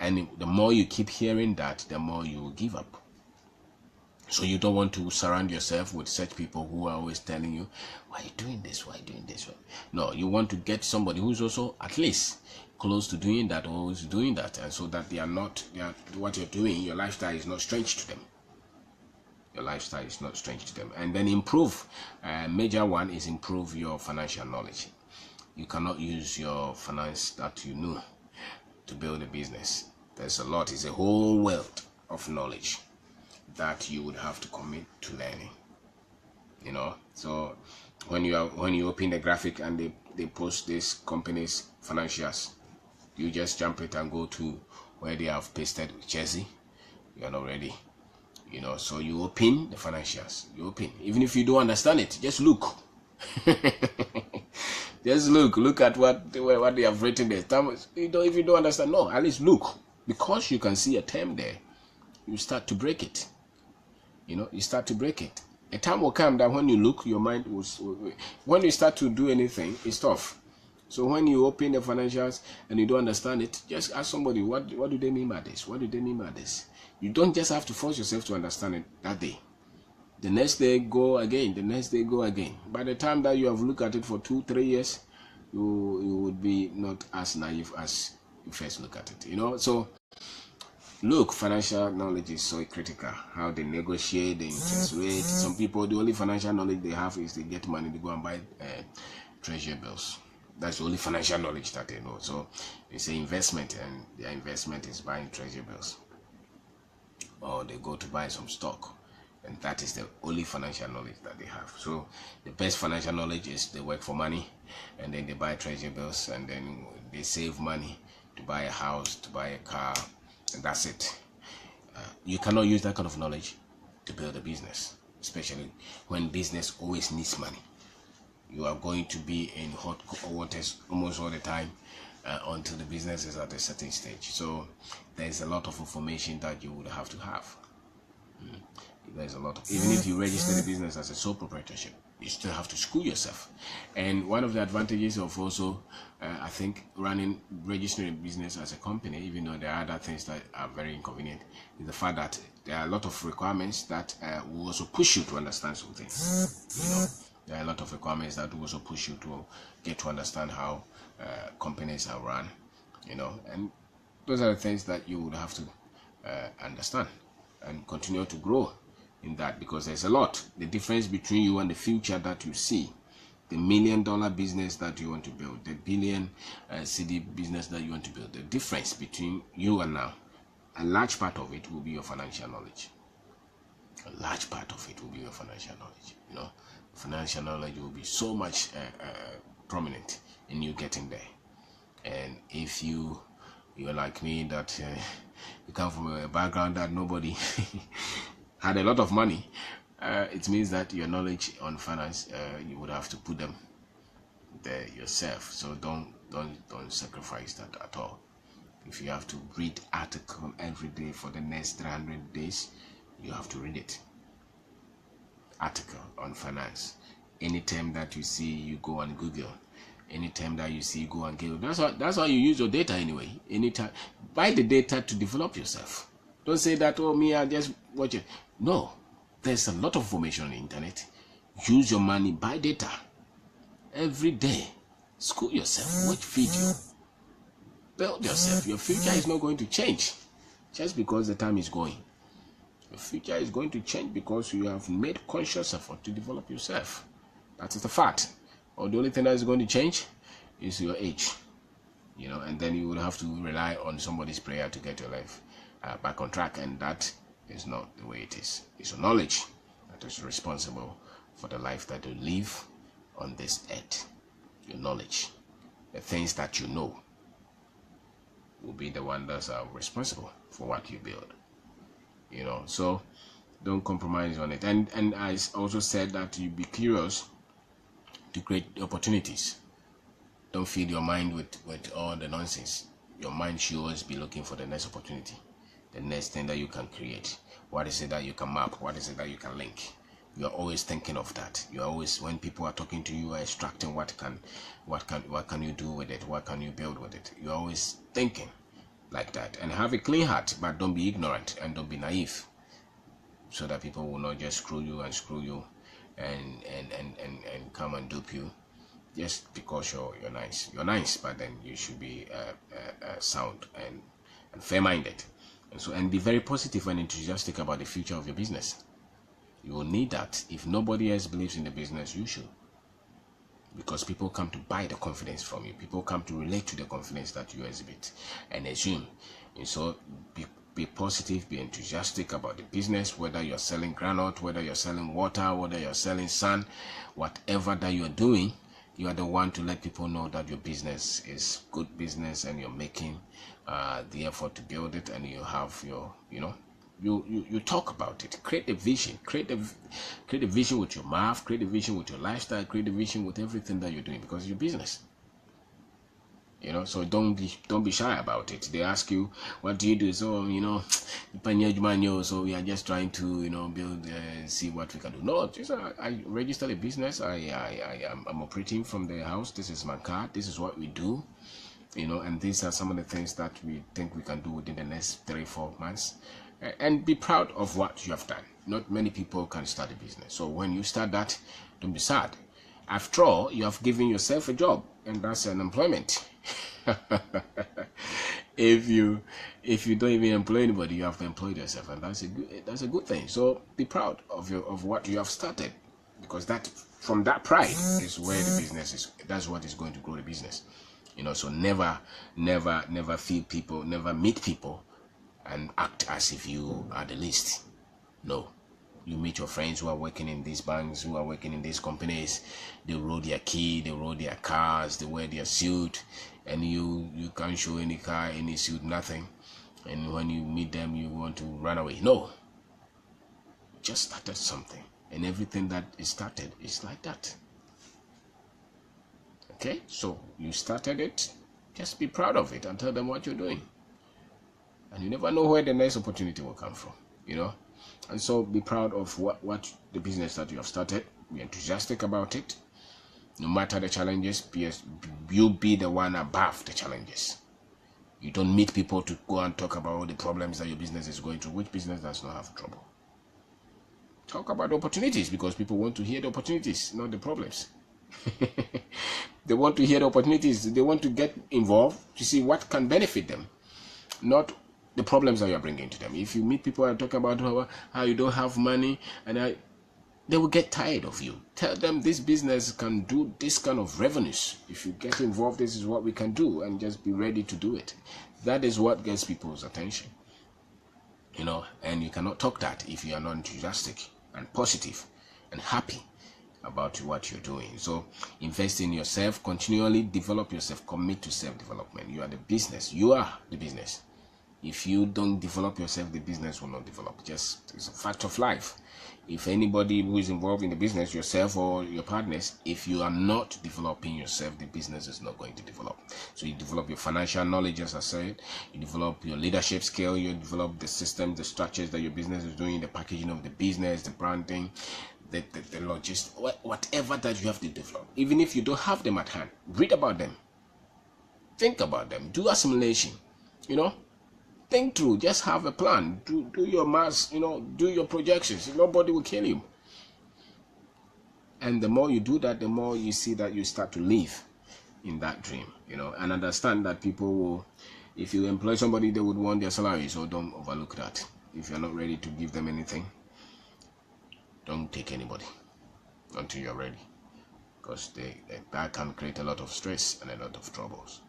And the more you keep hearing that, the more you will give up. So you don't want to surround yourself with such people who are always telling you, why are you doing this? Why are you doing this? No, you want to get somebody who's also at least close to doing that or who's doing that, and so that what you're doing, your lifestyle is not strange to them. Your lifestyle is not strange to them. And then improve. Major one is improve your financial knowledge. You cannot use your finance that you know to build a business. There's a lot. It's a whole world of knowledge that you would have to commit to learning. So when you open the graphic and they post this company's financials, you just jump it and go to where they have pasted Chelsea. You are not ready. So you open the financials. You open, even if you don't understand it, just look. Just look at what they have written there. If you don't understand, no, at least look, because you can see a term there. You start to break it. You start to break it. A time will come that when you look, your mind when you start to do anything, it's tough. So when you open the financials and you don't understand it, just ask somebody, what do they mean by this? What do they mean by this? You don't just have to force yourself to understand it that day. The next day, go again. The next day, go again. By the time that you have looked at it for 2-3 years, you would be not as naive as you first look at it. So look, financial knowledge is so critical. How they negotiate the interest rate. Some people, the only financial knowledge they have is they get money to go and buy treasury bills. That's the only financial knowledge that they know. So they say investment, and their investment is buying treasury bills, or they go to buy some stock, and that is the only financial knowledge that they have. So the best financial knowledge is they work for money, and then they buy treasury bills, and then they save money to buy a house, to buy a car, and that's it. You cannot use that kind of knowledge to build a business, especially when business always needs money. You are going to be in hot waters almost all the time until the business is at a certain stage. So there's a lot of information that you would have to have. There's a lot of, even if you register the business as a sole proprietorship, you still have to school yourself. And one of the advantages of also, I think, registering a business as a company, even though there are other things that are very inconvenient, is the fact that there are a lot of requirements that will also push you to understand something. There are a lot of requirements that will also push you to get to understand how companies are run, and those are the things that you would have to understand and continue to grow in that, because there's a lot. The difference between you and the future that you see, the $1 million business that you want to build, the billion CD business that you want to build, the difference between you and now, a large part of it will be your financial knowledge. A large part of it will be your financial knowledge. Financial knowledge will be so much prominent in you getting there. And if you're like me, that you come from a background that nobody had a lot of money, it means that your knowledge on finance, you would have to put them there yourself. So don't sacrifice that at all. If you have to read article every day for the next 300 days, you have to read it. Article on finance. Anytime that you see, you go on Google Anytime that you see, go and get. That's how you use your data anyway. Anytime, buy the data to develop yourself. Don't say that, oh, me, I just watch it. No, there's a lot of information on the internet. Use your money, buy data. Every day, school yourself, watch video, build yourself. Your future is not going to change just because the time is going. Your future is going to change because you have made conscious effort to develop yourself. That is the fact. Or the only thing that is going to change is your age, and then you will have to rely on somebody's prayer to get your life back on track, and that is not the way it is. It's your knowledge that is responsible for the life that you live on this earth. Your knowledge, the things that you know, will be the one that's responsible for what you build. So don't compromise on it. And I also said that you be curious to create opportunities. Don't feed your mind with all the nonsense. Your mind should always be looking for the next opportunity, the next thing that you can create. What is it that you can map? What is it that you can link? You're always thinking of that. You're always, when people are talking to you, are extracting what can you do with it? What can you build with it? You're always thinking like that. And have a clean heart, but don't be ignorant and don't be naive, so that people will not just screw you and come and dupe you just because you're nice. You're nice, but then you should be sound and fair-minded, and be very positive and enthusiastic about the future of your business. You will need that. If nobody else believes in the business, you should, because people come to buy the confidence from you. People come to relate to the confidence that you exhibit and assume. And so be positive, be enthusiastic about the business, whether you're selling granite, whether you're selling water, whether you're selling sand, whatever that you're doing, you are the one to let people know that your business is good business and you're making the effort to build it, and you have your, you talk about it. Create a vision, create a vision with your mouth, create a vision with your lifestyle, create a vision with everything that you're doing, because it's your business. So don't be shy about it. They ask you, what do you do? So so we are just trying to build, see what we can do. No, just I registered a business. I'm operating from the house. This is my card. This is what we do. And these are some of the things that we think we can do within the next 3-4 months. And be proud of what you have done. Not many people can start a business. So when you start that, don't be sad. After all, you have given yourself a job, and that's an employment. If you don't even employ anybody, you have employed yourself, and that's a good thing. So be proud of what you have started, because that, from that pride, is where the business is. That's what is going to grow the business. So never feed people, never meet people and act as if you are the least. No. You meet your friends who are working in these banks, who are working in these companies. They roll their key, they roll their cars, they wear their suit, and you can't show any car, any suit, nothing. And when you meet them, you want to run away. No. Just started something, and everything that is started is like that. Okay, so you started it. Just be proud of it and tell them what you're doing. And you never know where the next opportunity will come from, And so be proud of what the business that you have started. Be enthusiastic about it. No matter the challenges, you be the one above the challenges. You don't meet people to go and talk about all the problems that your business is going through. Which business does not have trouble? Talk about the opportunities, because people want to hear the opportunities, not the problems. They want to hear the opportunities. They want to get involved to see what can benefit them, not the problems that you're bringing to them. If you meet people and talk about how you don't have money, and they will get tired of you. Tell them this business can do this kind of revenues. If you get involved, this is what we can do, and just be ready to do it. That is what gets people's attention. And you cannot talk that if you are not enthusiastic and positive and happy about what you're doing. So invest in yourself, continually develop yourself, commit to self-development. You are the business. You are the business. If you don't develop yourself, the business will not develop. It's a fact of life. If anybody who is involved in the business, yourself or your partners, if you are not developing yourself, the business is not going to develop. So you develop your financial knowledge, as I said, you develop your leadership skill, you develop the system, the structures that your business is doing, the packaging of the business, the branding, the logistics, whatever that you have to develop. Even if you don't have them at hand, read about them, think about them, do assimilation, think through, just have a plan, do your maths, do your projections. Nobody will kill you. And the more you do that, the more you see that you start to live in that dream, and understand that people will, if you employ somebody, they would want their salary. So don't overlook that. If you're not ready to give them anything, don't take anybody until you're ready, because that can create a lot of stress and a lot of troubles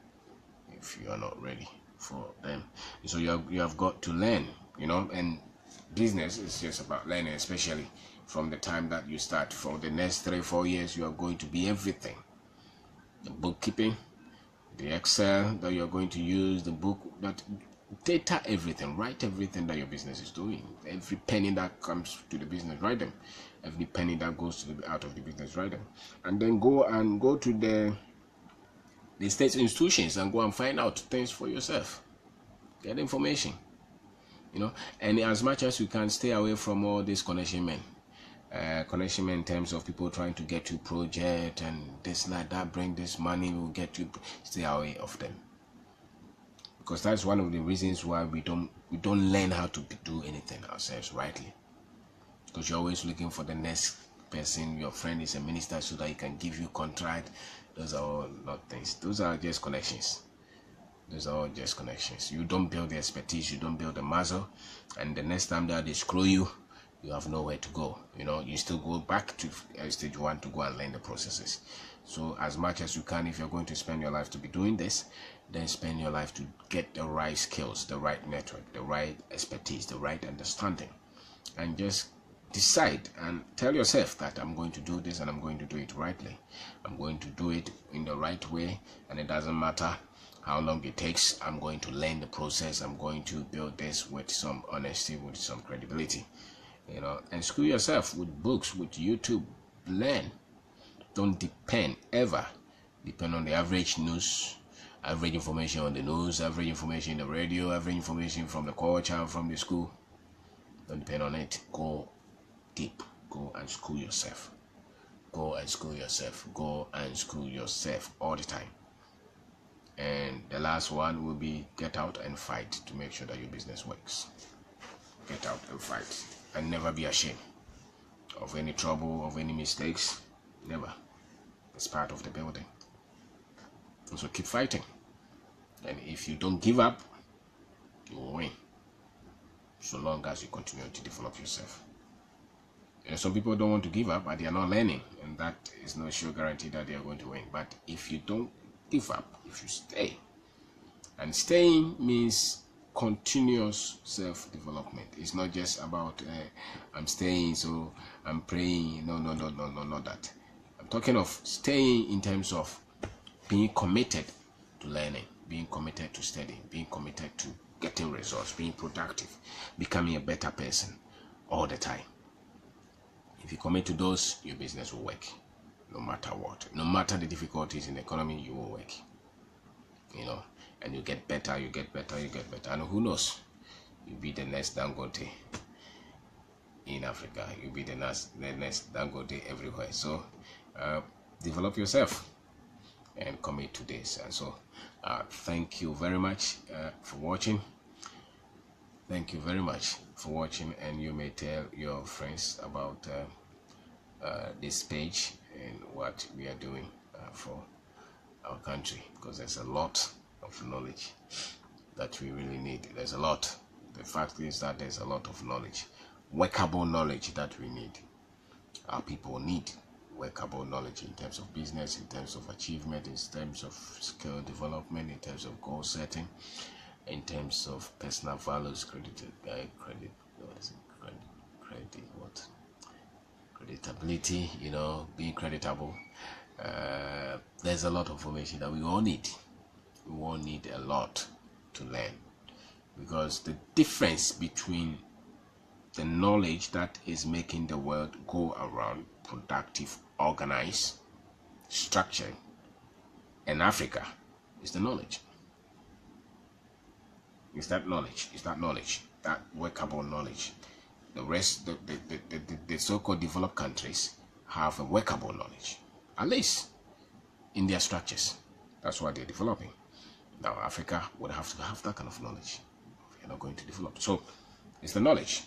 if you are not ready for them. So you have got to learn, and business is just about learning, especially from the time that you start. For the next 3-4 years, you are going to be everything: the bookkeeping, the Excel that you're going to use, the book, that data, everything. Write everything that your business is doing. Every penny that comes to the business, write them. Every penny that goes to out of the business, write them. And then go to the state institutions and go and find out things for yourself. Get information, and as much as you can, stay away from all these connection men. In terms of people trying to get you project and this like that, bring this money, will get you. Stay away of them, because that's one of the reasons why we don't learn how to do anything ourselves rightly, because you're always looking for the next person. Your friend is a minister so that he can give you contract. Those are all not things. Those are just connections. You don't build the expertise, you don't build the muscle, and the next time that they screw you, you have nowhere to go. You still go back to stage one to go and learn the processes. So as much as you can, if you're going to spend your life to be doing this, then spend your life to get the right skills, the right network, the right expertise, the right understanding, and just decide and tell yourself that I'm going to do this and I'm going to do it rightly. I'm going to do it in the right way, and it doesn't matter how long it takes. I'm going to learn the process. I'm going to build this with some honesty, with some credibility, and screw yourself with books, with YouTube. Learn. Don't ever depend on the average news, average information on the news, average information in the radio, average information from the culture, from the school. Don't depend on it. Go deep. Go and school yourself. Go and school yourself all the time. And the last one will be get out and fight to make sure that your business works. Get out and fight, and never be ashamed of any trouble, of any mistakes. Never. It's part of the building. And so keep fighting. And if you don't give up, you will win. So long as you continue to develop yourself. Some people don't want to give up, but they are not learning, and that is no sure guarantee that they are going to win. But if you don't give up, if you stay, and staying means continuous self-development. It's not just about I'm staying so I'm praying. No, not that. I'm talking of staying in terms of being committed to learning, being committed to studying, being committed to getting results, being productive, becoming a better person all the time. If you commit to those, your business will work. No matter what, no matter the difficulties in the economy, you will work. And you get better. And who knows, you'll be the next Dangote in Africa. You'll be the next Dangote everywhere. So develop yourself and commit to this. And so thank you very much for watching. Thank you very much for watching, and you may tell your friends about this page and what we are doing for our country, because there's a lot of knowledge that we really need. There's a lot. The fact is that there's a lot of knowledge, workable knowledge that we need. Our people need workable knowledge in terms of business, in terms of achievement, in terms of skill development, in terms of goal setting, in terms of personal values, creditability, being creditable. There's a lot of information that we all need. We all need a lot to learn, because the difference between the knowledge that is making the world go around, productive, organized, structured, and Africa is the knowledge. It's that knowledge, that workable knowledge The rest, the so-called developed countries have a workable knowledge, at least in their structures. That's what they're developing. Now, Africa would have to have that kind of knowledge. You're not going to develop. So, it's the knowledge.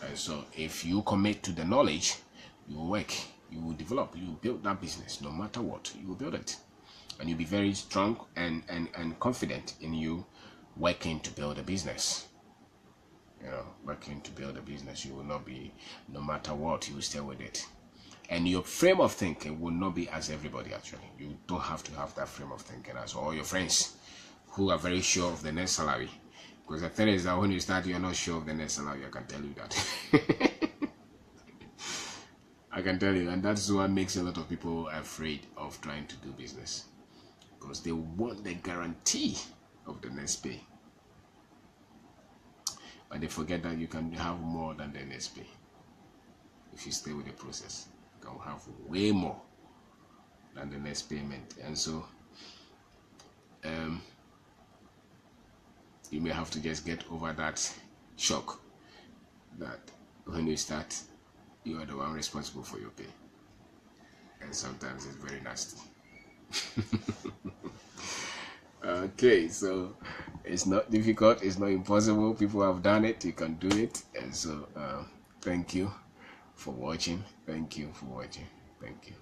And so, if you commit to the knowledge, you will work, you will develop, you will build that business. No matter what, you will build it. And you'll be very strong and confident in you working to build a business. You know, working to build a business. You will not be, no matter what, you will stay with it. And your frame of thinking will not be as everybody actually. You don't have to have that frame of thinking as all your friends who are very sure of the next salary. Because the thing is that when you start, you're not sure of the next salary. I can tell you that. I can tell you. And that's what makes a lot of people afraid of trying to do business. Because they want the guarantee of the next pay. But they forget that you can have more than the next pay. If you stay with the process, you can have way more than the next payment. And so, you may have to just get over that shock that when you start, you are the one responsible for your pay. And sometimes it's very nasty. Okay, so it's not difficult, it's not impossible. People have done it, you can do it. And so thank you for watching. Thank you for watching. Thank you.